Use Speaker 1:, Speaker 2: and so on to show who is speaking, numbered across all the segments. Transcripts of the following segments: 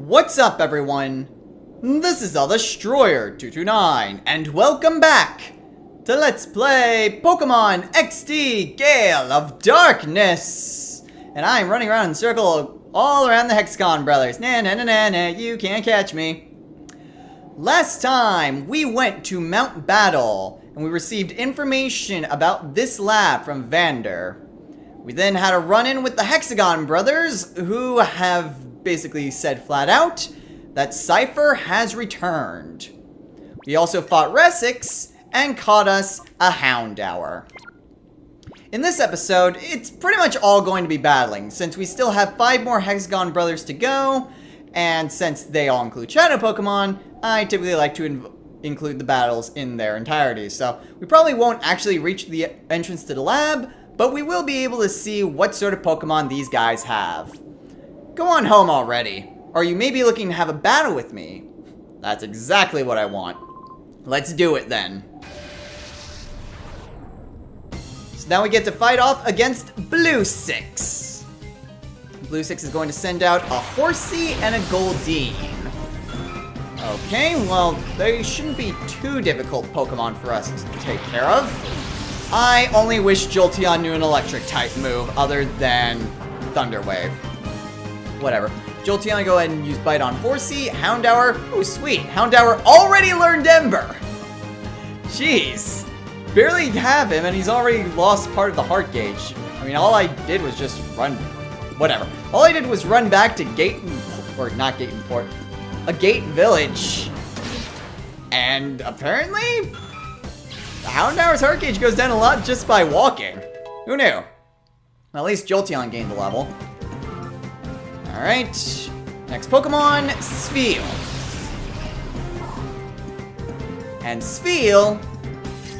Speaker 1: What's up, everyone? This is the Destroyer229, and welcome back to Let's Play Pokemon XD Gale of Darkness. And I'm running around in a circle all around the Hexagon Brothers. Na na na na na, you can't catch me. Last time, we went to Mount Battle, and we received information about this lab from Vander. We then had a run-in with the Hexagon Brothers, who have basically said flat out that Cypher has returned. We also fought Resix and caught us a Houndour. In this episode, it's pretty much all going to be battling, since we still have 5 more Hexagon Brothers to go, and since they all include Shadow Pokemon, I typically like to include the battles in their entirety. So we probably won't actually reach the entrance to the lab, but we will be able to see what sort of Pokemon these guys have. Go on home already, or you may be looking to have a battle with me. That's exactly what I want. Let's do it then. So now we get to fight off against Blue Six. Blue Six is going to send out a Horsey and a Goldeen. Okay, well, they shouldn't be too difficult Pokemon for us to take care of. I only wish Jolteon knew an electric type move other than Thunder Wave. Whatever. Jolteon, go ahead and use Bite on Horsey. Houndour, oh sweet. Houndour already learned Ember. Jeez. Barely have him and he's already lost part of the heart gauge. I mean, all I did was just run, whatever. All I did was run back to or not Port, a Gate Village. And apparently, the Houndour's heart gauge goes down a lot just by walking. Who knew? Well, at least Jolteon gained a level. Alright, next Pokemon, Spheal. And Spheal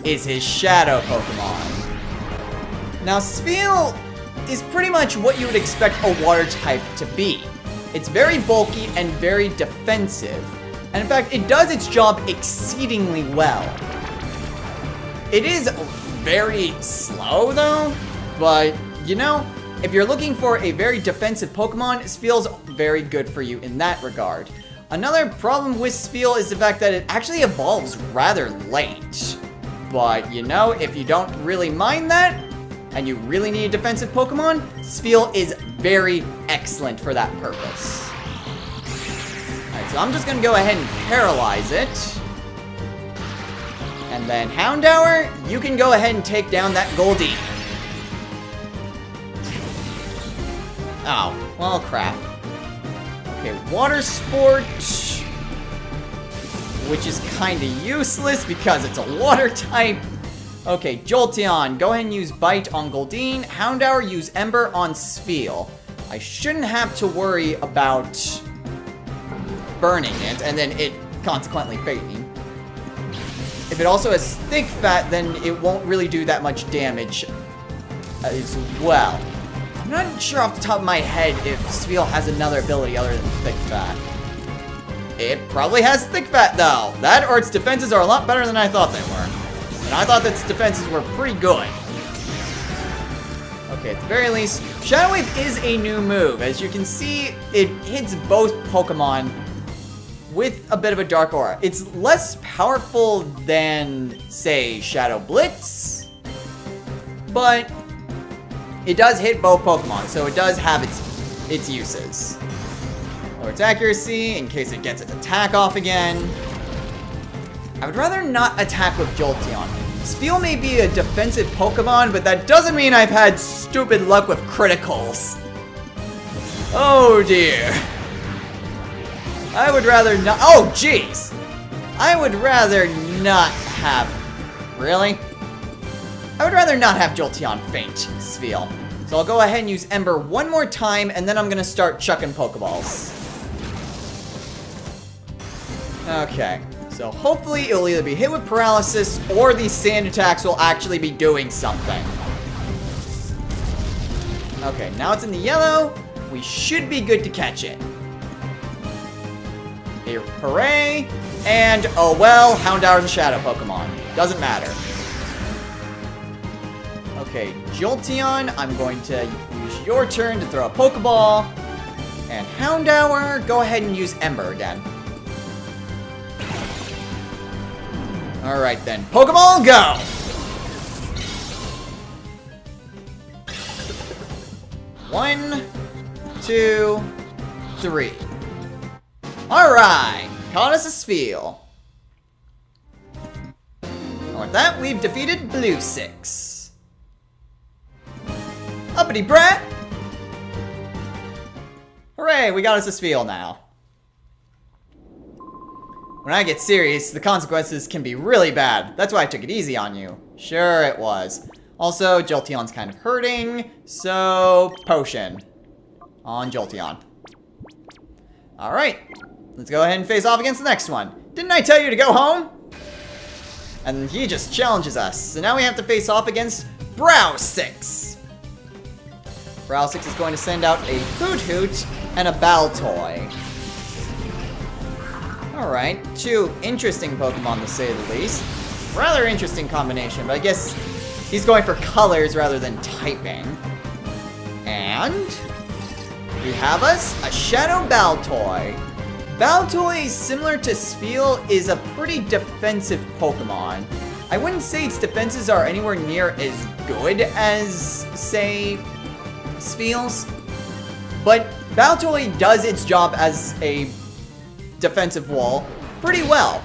Speaker 1: is his Shadow Pokemon. Now, Spheal is pretty much what you would expect a Water type to be. It's very bulky and very defensive. And in fact, it does its job exceedingly well. It is very slow, though, but, you know, if you're looking for a very defensive Pokemon, Spheal's very good for you in that regard. Another problem with Spheal is the fact that it actually evolves rather late. But, you know, if you don't really mind that, and you really need a defensive Pokemon, Spheal is very excellent for that purpose. Alright, so I'm just gonna go ahead and paralyze it. And then Houndour, you can go ahead and take down that Goldeen. Oh, well, crap. Okay, Water Sport, which is kind of useless because it's a water type. Okay, Jolteon, go ahead and use Bite on Goldeen. Houndour, use Ember on Spheal. I shouldn't have to worry about burning it and then it consequently fainting. If it also has Thick Fat, then it won't really do that much damage as well. I'm not sure off the top of my head if Spheal has another ability other than Thick Fat. It probably has Thick Fat, though. That or its defenses are a lot better than I thought they were. And I thought that its defenses were pretty good. Okay, at the very least, Shadow Wave is a new move. As you can see, it hits both Pokemon with a bit of a dark aura. It's less powerful than, say, Shadow Blitz, but it does hit both Pokemon, so it does have its uses. Lower its accuracy, in case it gets its attack off again. I would rather not attack with Jolteon. Spheal may be a defensive Pokemon, but that doesn't mean I've had stupid luck with criticals. Oh dear. I would rather not. Oh jeez. I would rather not have. Really? I would rather not have Jolteon faint Spheal. So I'll go ahead and use Ember one more time, and then I'm gonna start chucking Pokeballs. Okay, so hopefully it'll either be hit with paralysis, or these sand attacks will actually be doing something. Okay, now it's in the yellow. We should be good to catch it. Hooray! And, oh well, Houndour's a Shadow Pokemon. Doesn't matter. Okay, Jolteon, I'm going to use your turn to throw a Pokeball. And Houndour, go ahead and use Ember again. Alright then, Pokeball, go! One, two, three. Alright, caught us a Spheal. And with that, we've defeated Blue 6. Uppity brat! Hooray, we got us a Spheal now. When I get serious, the consequences can be really bad. That's why I took it easy on you. Sure it was. Also, Jolteon's kind of hurting, so Potion on Jolteon. Alright, let's go ahead and face off against the next one. Didn't I tell you to go home? And he just challenges us, so now we have to face off against Brow 6. Brow 6 is going to send out a Hoot Hoot and a Baltoy. Alright, two interesting Pokemon to say the least. Rather interesting combination, but I guess he's going for colors rather than typing. And we have us a Shadow Baltoy. Baltoy, similar to Spheal, is a pretty defensive Pokemon. I wouldn't say its defenses are anywhere near as good as, say, Spheal's, but Baltoy does its job as a defensive wall pretty well.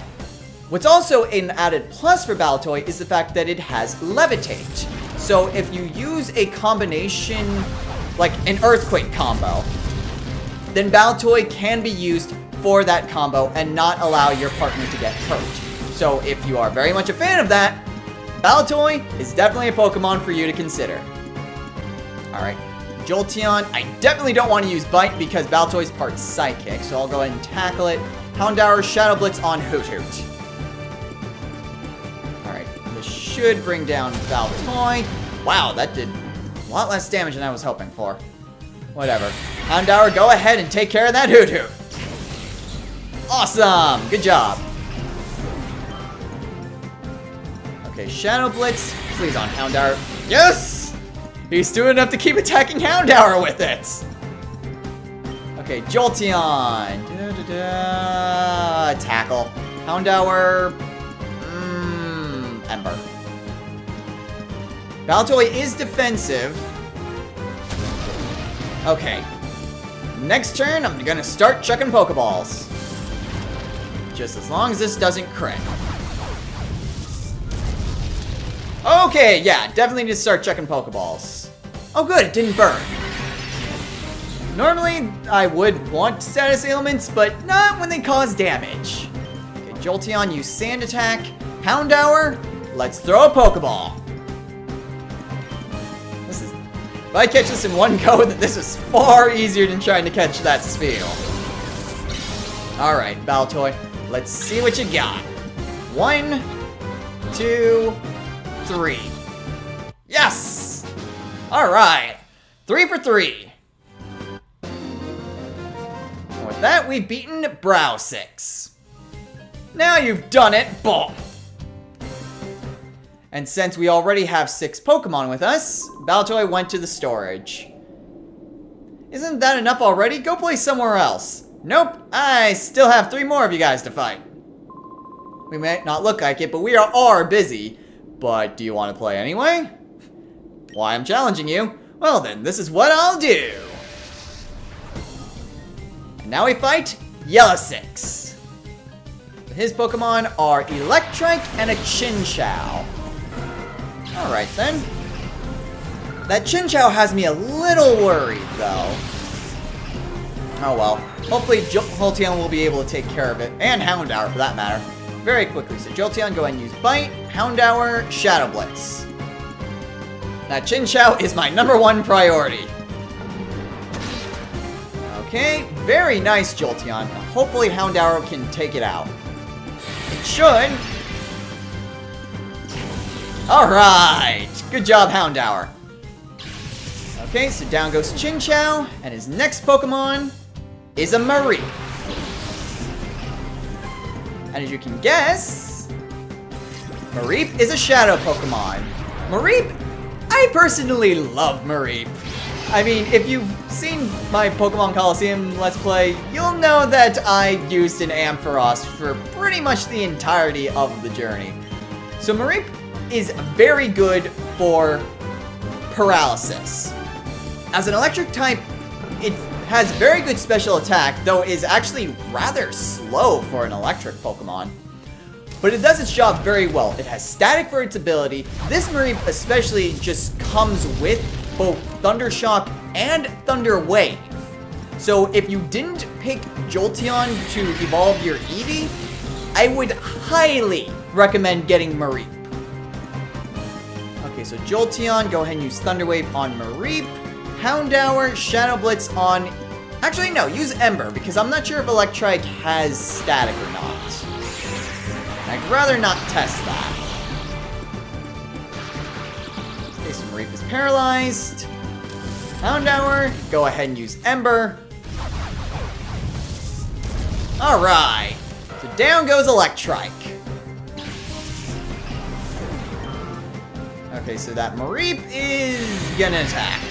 Speaker 1: What's also an added plus for Baltoy is the fact that it has Levitate. So if you use a combination, like an Earthquake combo, then Baltoy can be used for that combo and not allow your partner to get hurt. So if you are very much a fan of that, Baltoy is definitely a Pokemon for you to consider. Alright, Jolteon, I definitely don't want to use Bite because Baltoy's part Psychic, so I'll go ahead and tackle it. Houndour, Shadow Blitz on Hoot Hoot. Alright, this should bring down Baltoy. Wow, that did a lot less damage than I was hoping for. Whatever. Houndour, go ahead and take care of that Hoot Hoot. Awesome! Good job. Okay, Shadow Blitz, please on Houndour. Yes! He's doing enough to keep attacking Houndour with it. Okay, Jolteon. Tackle. Houndour. Ember. Baltoy is defensive. Okay. Next turn, I'm gonna start chucking Pokeballs. Just as long as this doesn't crit. Okay, yeah, definitely need to start chucking Pokeballs. Oh good, it didn't burn. Normally, I would want status ailments, but not when they cause damage. Okay, Jolteon, use Sand Attack. Houndour, let's throw a Pokeball. If I catch this in one go, then this is far easier than trying to catch that Spheal. Alright, Baltoy, let's see what you got. 1, 2, 3. Yes! Alright, 3 for 3. And with that, we've beaten Brow 6. Now you've done it, boom! And since we already have 6 Pokemon with us, Baltoy went to the storage. Isn't that enough already? Go play somewhere else. Nope, I still have 3 more of you guys to fight. We may not look like it, but we are busy. But do you want to play anyway? Why I'm challenging you? Well then, this is what I'll do. And now we fight Yellow 6. His Pokemon are Electrike and a Chinchou. Alright then. That Chinchou has me a little worried though. Oh well. Hopefully Jolteon will be able to take care of it. And Houndour for that matter. Very quickly. So Jolteon, go ahead and use Bite. Houndour, Shadow Blitz. Now Chinchou is my #1 priority. Okay, very nice Jolteon. Hopefully Houndour can take it out. It should. Alright! Good job, Houndour. Okay, so down goes Chinchou, and his next Pokemon is a Mareep. And as you can guess, Mareep is a Shadow Pokemon. Mareep, I personally love Mareep. I mean, if you've seen my Pokemon Coliseum Let's Play, you'll know that I used an Ampharos for pretty much the entirety of the journey. So Mareep is very good for paralysis. As an electric type, it has very good special attack, though it is actually rather slow for an electric Pokemon. But it does its job very well. It has static for its ability. This Mareep especially just comes with both Thunder Shock and Thunder Wave. So if you didn't pick Jolteon to evolve your Eevee, I would highly recommend getting Mareep. Okay, so Jolteon, go ahead and use Thunder Wave on Mareep. Houndour, Shadow Blitz on... Actually, no, use Ember, because I'm not sure if Electrike has static or not. I'd rather not test that. Okay, so Mareep is paralyzed. Houndour, go ahead and use Ember. Alright, so down goes Electrike. Okay, so that Mareep is gonna attack.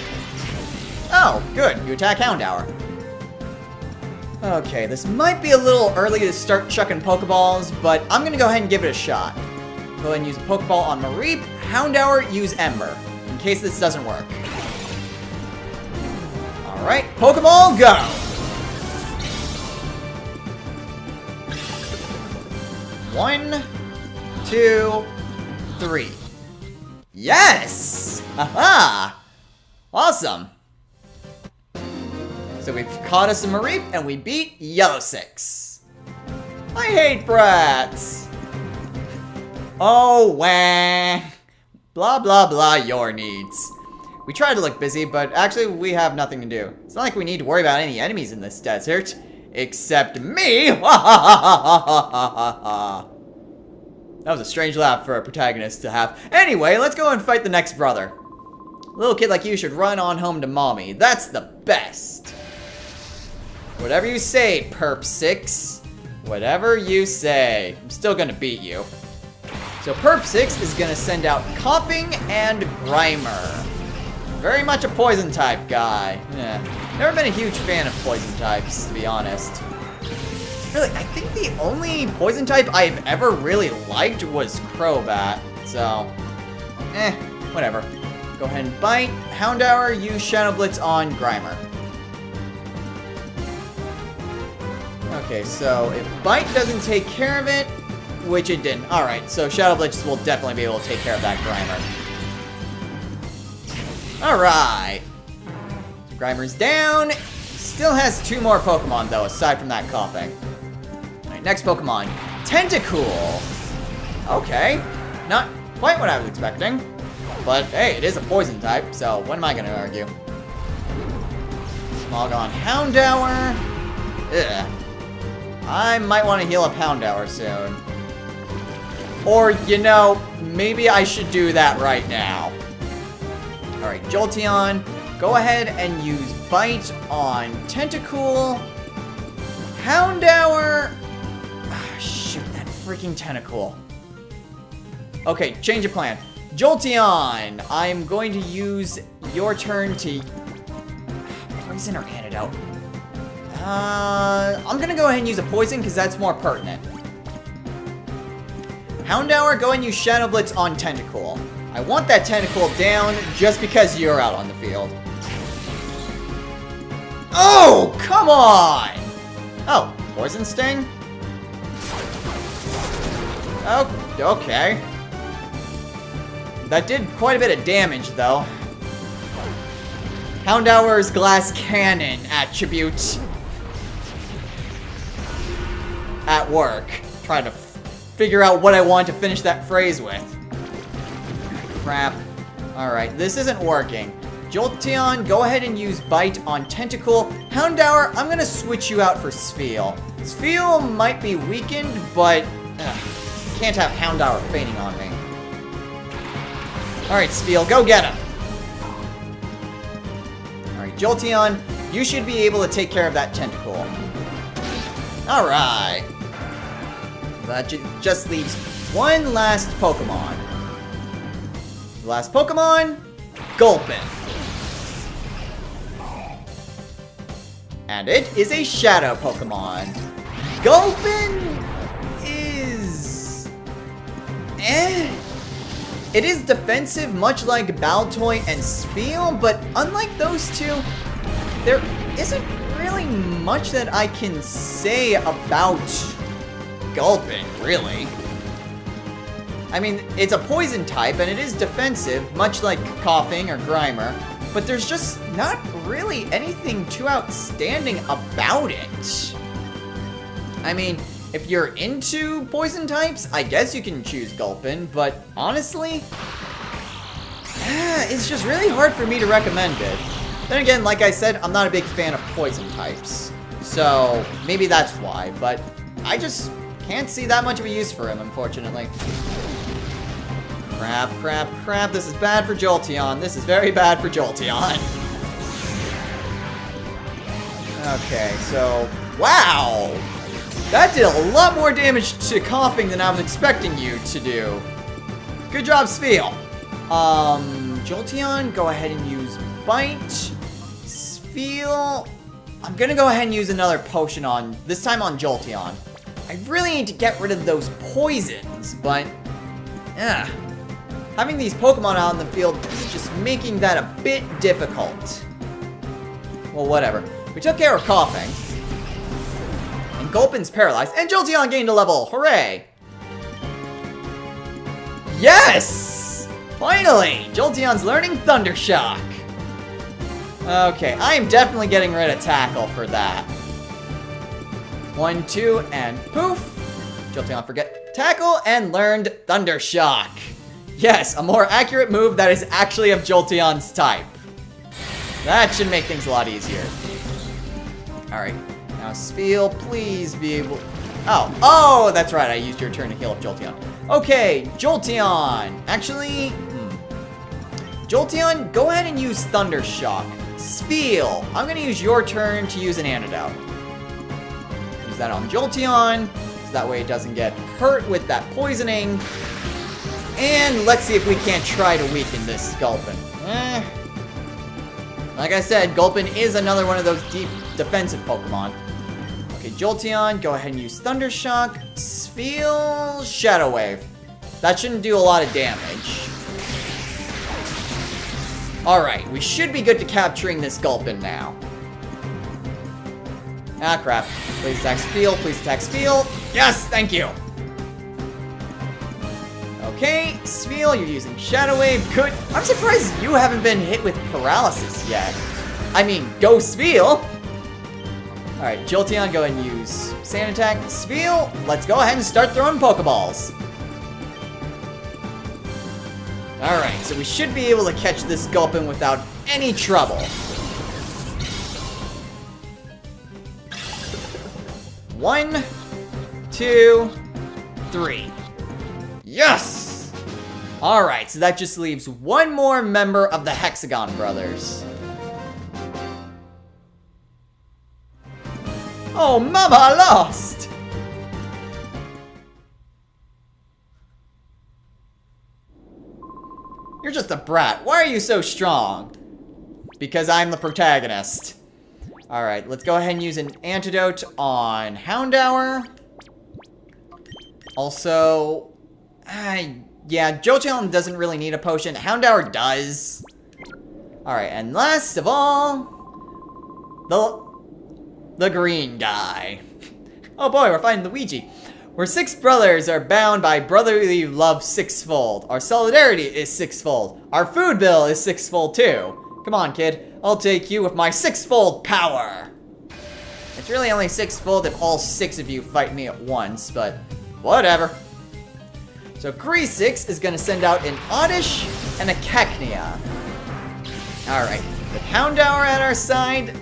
Speaker 1: Oh, good, you attack Houndour. Okay, this might be a little early to start chucking Pokeballs, but I'm gonna go ahead and give it a shot. Go ahead and use a Pokeball on Mareep. Houndour, use Ember, in case this doesn't work. Alright, Pokeball, go! One, two, three. Yes! Aha! Awesome! So we've caught us a Mareep, and we beat Yellow 6. I hate brats! Oh, wah! Blah, blah, blah, your needs. We tried to look busy, but actually we have nothing to do. It's not like we need to worry about any enemies in this desert. Except me! That was a strange laugh for a protagonist to have. Anyway, let's go and fight the next brother. A little kid like you should run on home to mommy. That's the best. Whatever you say, Perp 6. Whatever you say. I'm still gonna beat you. So Perp 6 is gonna send out Coughing and Grimer. Very much a poison type guy. Yeah. Never been a huge fan of poison types, to be honest. Really, I think the only poison type I've ever really liked was Crobat. So, whatever. Go ahead and bite. Houndour, use Shadow Blitz on Grimer. Okay, so if Bite doesn't take care of it, which it didn't. Alright, so Shadow Blitz will definitely be able to take care of that Grimer. Alright. Grimer's down. Still has 2 more Pokemon, though, aside from that Coughing. Alright, next Pokemon. Tentacool. Okay. Not quite what I was expecting. But, hey, it is a poison type, so what am I going to argue? Smogon Houndour. Ugh. I might want to heal up Houndour soon. Or, you know, maybe I should do that right now. Alright, Jolteon, go ahead and use Bite on Tentacool. Houndour. Ah, shoot, that freaking Tentacool. Okay, change of plan. Jolteon, I'm going to use your turn to... Poison or Antidote? I'm gonna go ahead and use a Poison because that's more pertinent. Houndour, go ahead and use Shadow Blitz on Tentacool. I want that Tentacool down just because you're out on the field. Oh, come on! Oh, Poison Sting? Oh, okay. That did quite a bit of damage, though. Houndour's Glass Cannon attribute at work. Trying to figure out what I want to finish that phrase with. Crap. Alright, this isn't working. Jolteon, go ahead and use Bite on Tentacool. Houndour, I'm gonna switch you out for Spheal. Spheal might be weakened, but can't have Houndour fainting on me. Alright, Spheal, go get him. Alright, Jolteon, you should be able to take care of that Tentacool. Alright. That just leaves one last Pokemon. The last Pokemon, Gulpin. And it is a shadow Pokemon. Gulpin is... It is defensive, much like Baltoy and Spheal, but unlike those two, there isn't really much that I can say about Gulpin, really. I mean, it's a poison type, and it is defensive, much like Coughing or Grimer, but there's just not really anything too outstanding about it. I mean, if you're into poison types, I guess you can choose Gulpin, but honestly, it's just really hard for me to recommend it. Then again, like I said, I'm not a big fan of poison types, so maybe that's why, but I just can't see that much of a use for him, unfortunately. Crap, crap, crap, this is bad for Jolteon. This is very bad for Jolteon. Okay, so, wow! That did a lot more damage to Coughing than I was expecting you to do. Good job, Spheal. Jolteon, go ahead and use Bite. Spheal, I'm gonna go ahead and use another potion on, this time on Jolteon. I really need to get rid of those poisons, but, having these Pokemon out in the field is just making that a bit difficult. Well, whatever. We took care of Coughing. And Gulpin's paralyzed, and Jolteon gained a level. Hooray! Yes! Finally! Jolteon's learning Thunder Shock. Okay, I am definitely getting rid of Tackle for that. 1, 2, and poof! Jolteon forget Tackle and learned Thunder Shock. Yes, a more accurate move that is actually of Jolteon's type. That should make things a lot easier. Alright, now Spheal, please be able... Oh, that's right, I used your turn to heal up Jolteon. Okay, Jolteon. Actually, Jolteon, go ahead and use Thunder Shock. Spheal, I'm gonna use your turn to use an antidote. Use that on Jolteon, so that way it doesn't get hurt with that poisoning. And let's see if we can't try to weaken this Gulpin. Like I said, Gulpin is another one of those deep defensive Pokemon. Okay, Jolteon, go ahead and use Thunder Shock. Spheal, Shadow Wave. That shouldn't do a lot of damage. Alright, we should be good to capturing this Gulpin now. Ah, crap. Please attack Spheal, please attack Spheal. Yes, thank you. Okay, Spheal, you're using Shadow Wave. Good. I'm surprised you haven't been hit with paralysis yet. I mean, go Spheal! Alright, Jolteon, go ahead and use Sand Attack. Spheal, let's go ahead and start throwing Pokeballs. Alright, so we should be able to catch this Gulpin without any trouble. 1, 2, 3. Yes! Alright, so that just leaves one more member of the Hexagon Brothers. Oh, Mama, I lost! You're just a brat. Why are you so strong? Because I'm the protagonist. Alright, let's go ahead and use an antidote on Houndour. Also, yeah, Jolteon doesn't really need a potion. Houndour does. Alright, and last of all, the green guy. Oh boy, we're fighting Luigi. We're 6 brothers are bound by brotherly love sixfold. Our solidarity is sixfold. Our food bill is sixfold too. Come on, kid. I'll take you with my sixfold power. It's really only sixfold if all 6 of you fight me at once, but whatever. So Greasix is gonna send out an Oddish and a Cacnea. Alright, with Houndour at our side,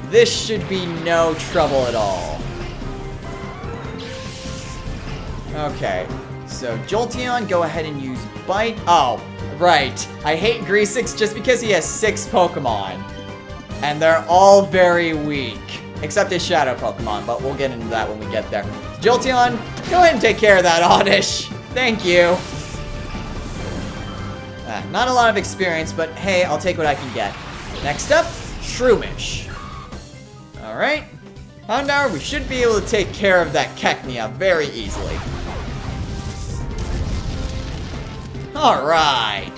Speaker 1: this should be no trouble at all. Okay, so Jolteon, go ahead and use Bite. Oh, right. I hate Greasix just because he has 6 Pokemon. And they're all very weak. Except his Shadow Pokemon, but we'll get into that when we get there. Jolteon, go ahead and take care of that Oddish. Thank you. Not a lot of experience, but hey, I'll take what I can get. Next up, Shroomish. Alright. Houndour, we should be able to take care of that Keknia very easily. Alright.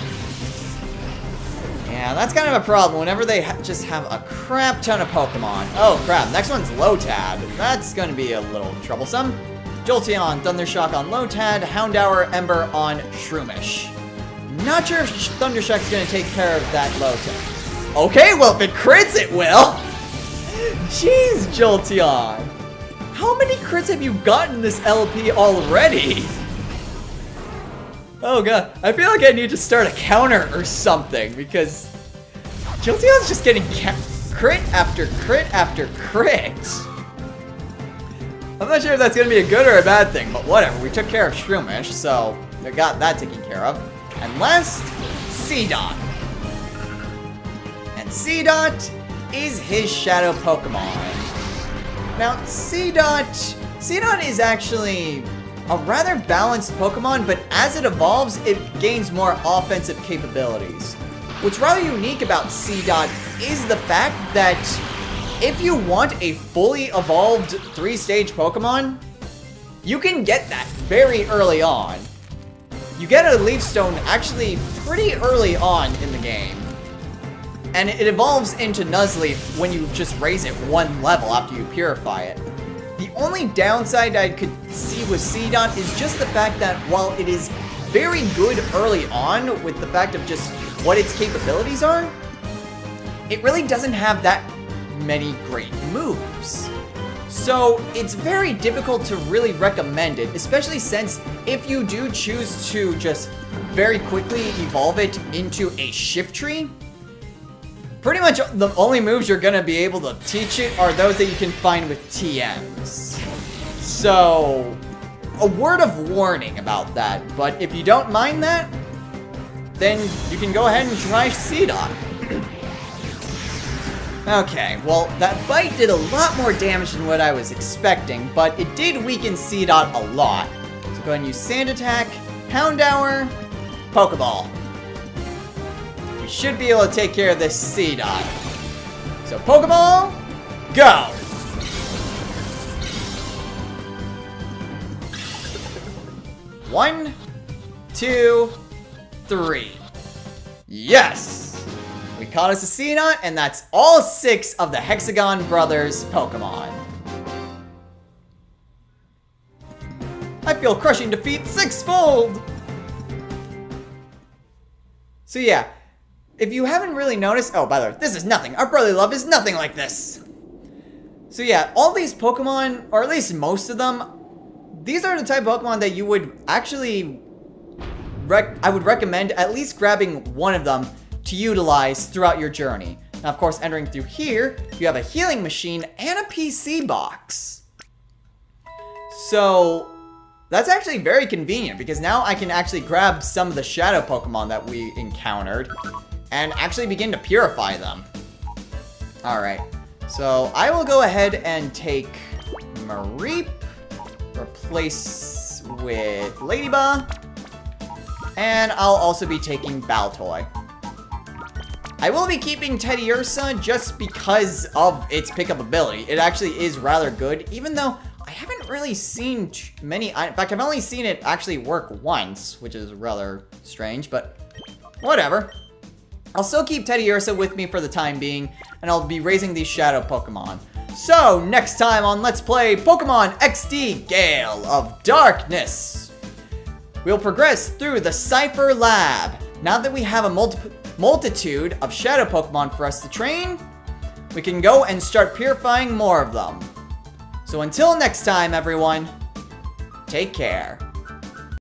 Speaker 1: Yeah, that's kind of a problem whenever they just have a crap ton of Pokemon. Oh crap, next one's Lotad. That's gonna be a little troublesome. Jolteon, Thundershock on Lotad, Houndour, Ember on Shroomish. Not sure if Thundershock's gonna take care of that Lotad. Okay, well if it crits, it will. Jeez, Jolteon. How many crits have you gotten this LP already? Oh god, I feel like I need to start a counter or something because Jolteon's just getting crit after crit after crit. I'm not sure if that's gonna be a good or a bad thing, but whatever. We took care of Shroomish, so we got that taken care of. And last, Seedot. And Seedot is his shadow Pokemon. Now, Seedot is actually a rather balanced Pokemon, but as it evolves, it gains more offensive capabilities. What's rather unique about Seedot is the fact that if you want a fully evolved 3-stage Pokemon, you can get that very early on. You get a Leaf Stone actually pretty early on in the game. And it evolves into Nuzleaf when you just raise it 1 level after you purify it. The only downside I could see with Seedot is just the fact that while it is very good early on with the fact of just what its capabilities are, it really doesn't have that many great moves. So it's very difficult to really recommend it, especially since if you do choose to just very quickly evolve it into a Shiftry, pretty much the only moves you're gonna be able to teach it are those that you can find with TMs. So, a word of warning about that, but if you don't mind that, then you can go ahead and try Seedot. Okay, well, that bite did a lot more damage than what I was expecting, but it did weaken Seedot a lot. So go ahead and use Sand Attack, Houndour, Pokeball. We should be able to take care of this Seedot. So Pokeball, go! One, two, three. Yes! We caught us a Seedot, and that's all 6 of the Hexagon Brothers Pokemon. I feel crushing defeat 6-fold! So yeah, if you haven't really noticed, oh, by the way, this is nothing. Our brotherly love is nothing like this. So yeah, all these Pokemon, or at least most of them, these are the type of Pokemon that you would actually, I would recommend at least grabbing one of them to utilize throughout your journey. Now, of course, entering through here, you have a healing machine and a PC box. So that's actually very convenient because now I can actually grab some of the shadow Pokemon that we encountered and actually begin to purify them. Alright, so I will go ahead and take Mareep, replace with Ladybug, and I'll also be taking Baltoy. I will be keeping Teddiursa just because of its pickup ability. It actually is rather good, even though I haven't really seen many. In fact, I've only seen it actually work once, which is rather strange, but whatever. I'll still keep Teddiursa with me for the time being, and I'll be raising these shadow Pokemon. So, next time on Let's Play Pokemon XD Gale of Darkness, we'll progress through the Cypher Lab. Now that we have a multitude of shadow Pokemon for us to train, we can go and start purifying more of them. So until next time, everyone, take care.